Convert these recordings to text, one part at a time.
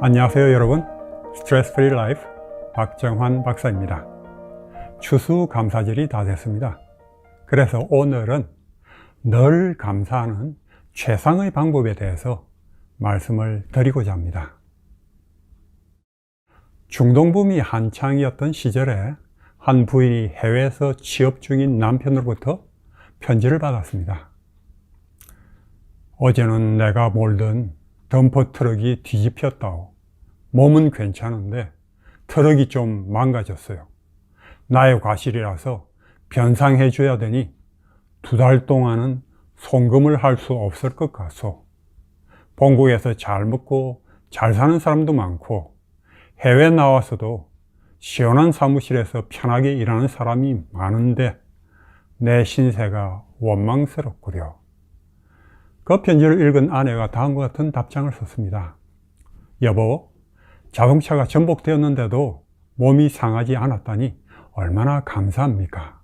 안녕하세요 여러분, 스트레스 프리 라이프 박정환 박사입니다. 추수감사절이 다 됐습니다. 그래서 오늘은 늘 감사하는 최상의 방법에 대해서 말씀을 드리고자 합니다. 중동붐이 한창이었던 시절에 한 부인이 해외에서 취업 중인 남편으로부터 편지를 받았습니다. 어제는 내가 몰던 덤퍼 트럭이 뒤집혔다오. 몸은 괜찮은데 트럭이 좀 망가졌어요. 나의 과실이라서 변상해 줘야 되니 2달 동안은 송금을 할 수 없을 것 같소. 본국에서 잘 먹고 잘 사는 사람도 많고 해외 나와서도 시원한 사무실에서 편하게 일하는 사람이 많은데 내 신세가 원망스럽구려. 그 편지를 읽은 아내가 다음과 같은 답장을 썼습니다. 여보, 자동차가 전복되었는데도 몸이 상하지 않았다니 얼마나 감사합니까?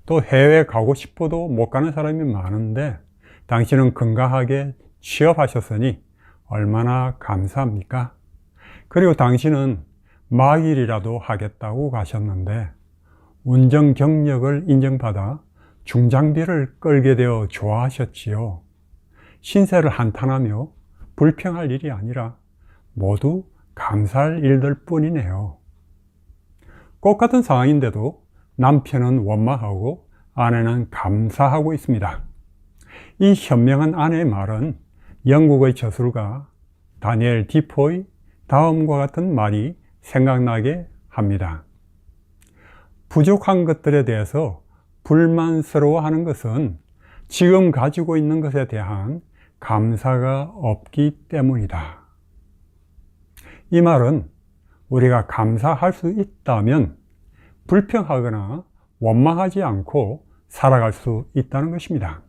또 해외 가고 싶어도 못 가는 사람이 많은데 당신은 건강하게 취업하셨으니 얼마나 감사합니까? 그리고 당신은 막일이라도 하겠다고 가셨는데 운전 경력을 인정받아 중장비를 끌게 되어 좋아하셨지요. 신세를 한탄하며 불평할 일이 아니라 모두 감사할 일들 뿐이네요. 똑같은 상황인데도 남편은 원망하고 아내는 감사하고 있습니다. 이 현명한 아내의 말은 영국의 저술가 다니엘 디포의 다음과 같은 말이 생각나게 합니다. 부족한 것들에 대해서 불만스러워하는 것은 지금 가지고 있는 것에 대한 감사가 없기 때문이다. 이 말은 우리가 감사할 수 있다면 불평하거나 원망하지 않고 살아갈 수 있다는 것입니다.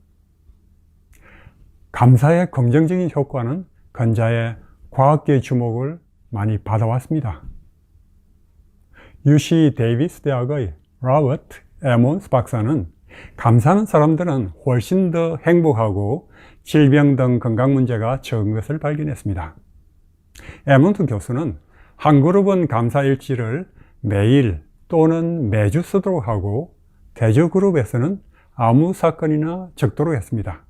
감사의 긍정적인 효과는 근자의 과학계의 주목을 많이 받아왔습니다. UC 데이비스 대학의 로버트 에몬스 박사는 감사하는 사람들은 훨씬 더 행복하고 질병 등 건강 문제가 적은 것을 발견했습니다. 에몬스 교수는 한 그룹은 감사일지를 매일 또는 매주 쓰도록 하고 대저 그룹에서는 아무 사건이나 적도록 했습니다.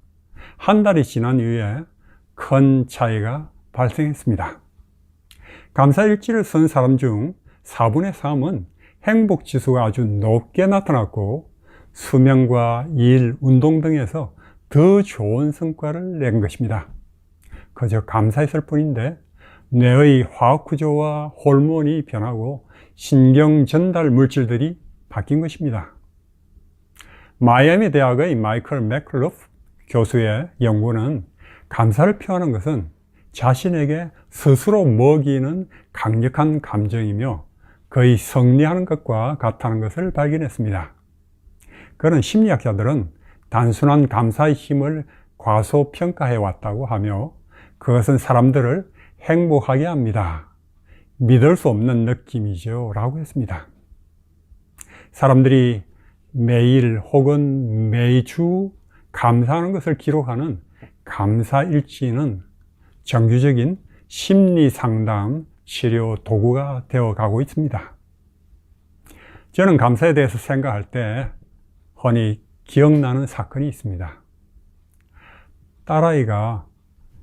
한 달이 지난 이후에 큰 차이가 발생했습니다. 감사일지를 쓴 사람 중 4분의 3은 행복지수가 아주 높게 나타났고 수면과 일, 운동 등에서 더 좋은 성과를 낸 것입니다. 그저 감사했을 뿐인데 뇌의 화학 구조와 호르몬이 변하고 신경 전달 물질들이 바뀐 것입니다. 마이애미 대학의 마이클 맥클로프 교수의 연구는 감사를 표하는 것은 자신에게 스스로 먹이는 강력한 감정이며 거의 성리하는 것과 같다는 것을 발견했습니다. 그런 심리학자들은 단순한 감사의 힘을 과소평가해 왔다고 하며 그것은 사람들을 행복하게 합니다. 믿을 수 없는 느낌이죠 라고 했습니다. 사람들이 매일 혹은 매주 감사하는 것을 기록하는 감사일지는 정규적인 심리상담 치료 도구가 되어 가고 있습니다. 저는 감사에 대해서 생각할 때 흔히 기억나는 사건이 있습니다. 딸아이가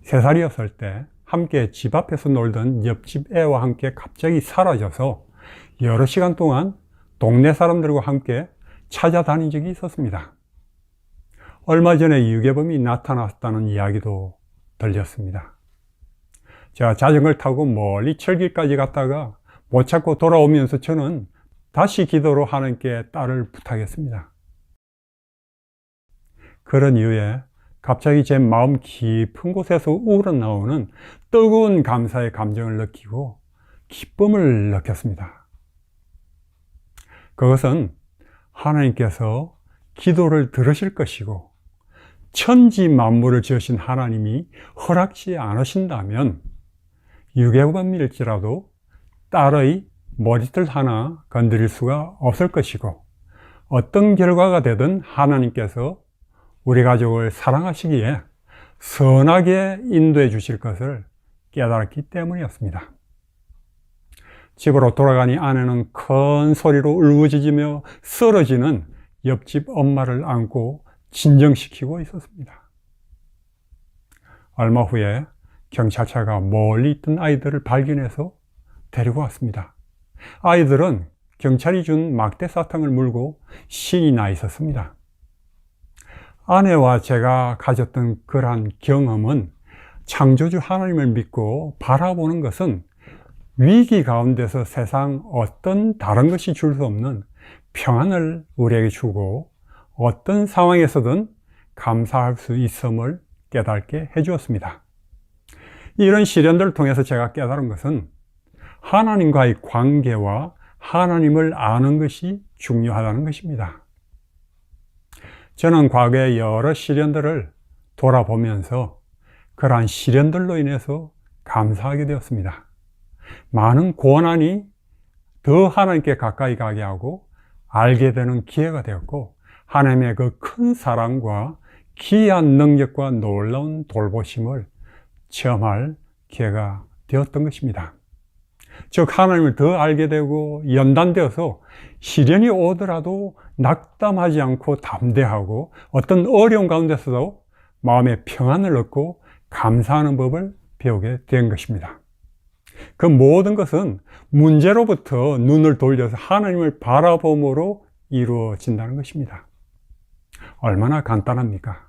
3살이었을 때 함께 집 앞에서 놀던 옆집 애와 함께 갑자기 사라져서 여러 시간 동안 동네 사람들과 함께 찾아다닌 적이 있었습니다. 얼마 전에 유괴범이 나타났다는 이야기도 들렸습니다. 제가 자전거를 타고 멀리 철길까지 갔다가 못 찾고 돌아오면서 저는 다시 기도로 하나님께 딸을 부탁했습니다. 그런 이후에 갑자기 제 마음 깊은 곳에서 우러나오는 뜨거운 감사의 감정을 느끼고 기쁨을 느꼈습니다. 그것은 하나님께서 기도를 들으실 것이고 천지 만물을 지으신 하나님이 허락지 않으신다면 유괴범일지라도 딸의 머리털 하나 건드릴 수가 없을 것이고 어떤 결과가 되든 하나님께서 우리 가족을 사랑하시기에 선하게 인도해 주실 것을 깨달았기 때문이었습니다. 집으로 돌아가니 아내는 큰 소리로 울부짖으며 쓰러지는 옆집 엄마를 안고 진정시키고 있었습니다. 얼마 후에 경찰차가 멀리 있던 아이들을 발견해서 데리고 왔습니다. 아이들은 경찰이 준 막대 사탕을 물고 신이 나 있었습니다. 아내와 제가 가졌던 그러한 경험은 창조주 하나님을 믿고 바라보는 것은 위기 가운데서 세상 어떤 다른 것이 줄 수 없는 평안을 우리에게 주고 어떤 상황에서든 감사할 수 있음을 깨닫게 해주었습니다. 이런 시련들을 통해서 제가 깨달은 것은 하나님과의 관계와 하나님을 아는 것이 중요하다는 것입니다. 저는 과거의 여러 시련들을 돌아보면서 그러한 시련들로 인해서 감사하게 되었습니다. 많은 고난이 더 하나님께 가까이 가게 하고 알게 되는 기회가 되었고, 하나님의 그 큰 사랑과 기이한 능력과 놀라운 돌보심을 체험할 기회가 되었던 것입니다. 즉 하나님을 더 알게 되고 연단되어서 시련이 오더라도 낙담하지 않고 담대하고 어떤 어려운 가운데서도 마음의 평안을 얻고 감사하는 법을 배우게 된 것입니다. 그 모든 것은 문제로부터 눈을 돌려서 하나님을 바라봄으로 이루어진다는 것입니다. 얼마나 간단합니까?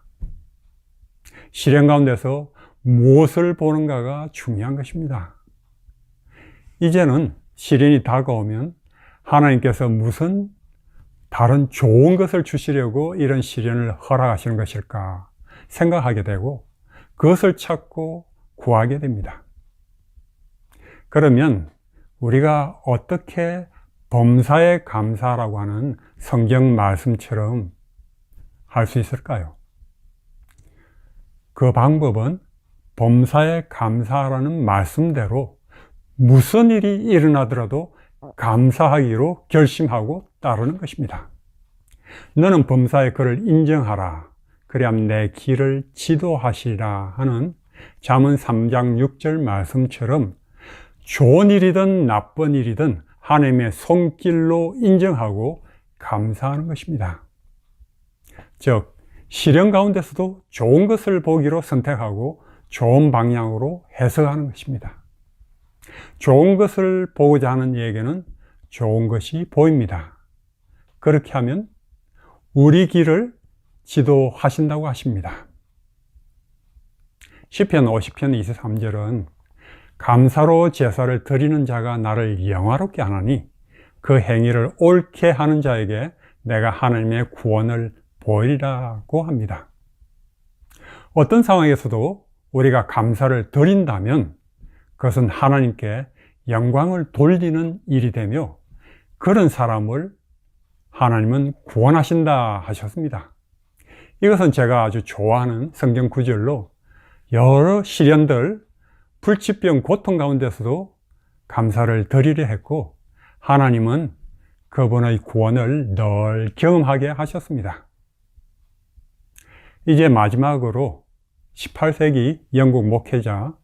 시련 가운데서 무엇을 보는가가 중요한 것입니다. 이제는 시련이 다가오면 하나님께서 무슨 다른 좋은 것을 주시려고 이런 시련을 허락하시는 것일까 생각하게 되고 그것을 찾고 구하게 됩니다. 그러면 우리가 어떻게 범사에 감사라고 하는 성경 말씀처럼 할 수 있을까요? 그 방법은 범사에 감사라는 말씀대로 무슨 일이 일어나더라도 감사하기로 결심하고 따르는 것입니다. 너는 범사에 그를 인정하라. 그리하면 내 길을 지도하시리라 하는 잠언 3장 6절 말씀처럼 좋은 일이든 나쁜 일이든 하나님의 손길로 인정하고 감사하는 것입니다. 즉 시련 가운데서도 좋은 것을 보기로 선택하고 좋은 방향으로 해석하는 것입니다. 좋은 것을 보고자 하는 이에게는 좋은 것이 보입니다. 그렇게 하면 우리 길을 지도하신다고 하십니다. 시편 50편 23절은 감사로 제사를 드리는 자가 나를 영화롭게 하나니 그 행위를 옳게 하는 자에게 내가 하나님의 구원을 보이리라고 합니다. 어떤 상황에서도 우리가 감사를 드린다면 그것은 하나님께 영광을 돌리는 일이 되며 그런 사람을 하나님은 구원하신다 하셨습니다. 이것은 제가 아주 좋아하는 성경 구절로 여러 시련들, 불치병, 고통 가운데서도 감사를 드리려 했고 하나님은 그분의 구원을 늘 경험하게 하셨습니다. 이제 마지막으로 18세기 영국 목회자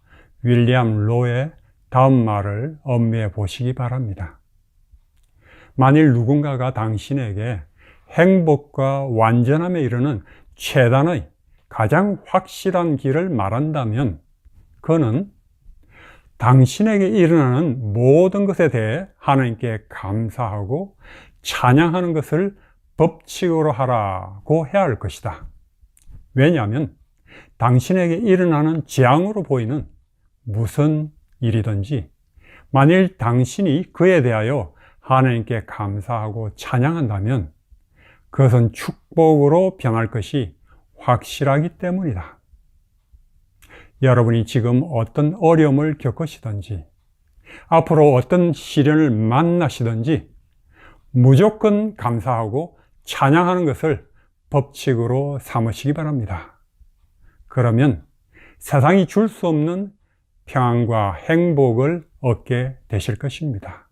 윌리엄 로의 다음 말을 엄미해 보시기 바랍니다. 만일 누군가가 당신에게 행복과 완전함에 이르는 최단의 가장 확실한 길을 말한다면 그는 당신에게 일어나는 모든 것에 대해 하나님께 감사하고 찬양하는 것을 법칙으로 하라고 해야 할 것이다. 왜냐하면 당신에게 일어나는 재앙으로 보이는 무슨 일이든지 만일 당신이 그에 대하여 하나님께 감사하고 찬양한다면 그것은 축복으로 변할 것이 확실하기 때문이다. 여러분이 지금 어떤 어려움을 겪으시든지 앞으로 어떤 시련을 만나시든지 무조건 감사하고 찬양하는 것을 법칙으로 삼으시기 바랍니다. 그러면 세상이 줄 수 없는 평안과 행복을 얻게 되실 것입니다.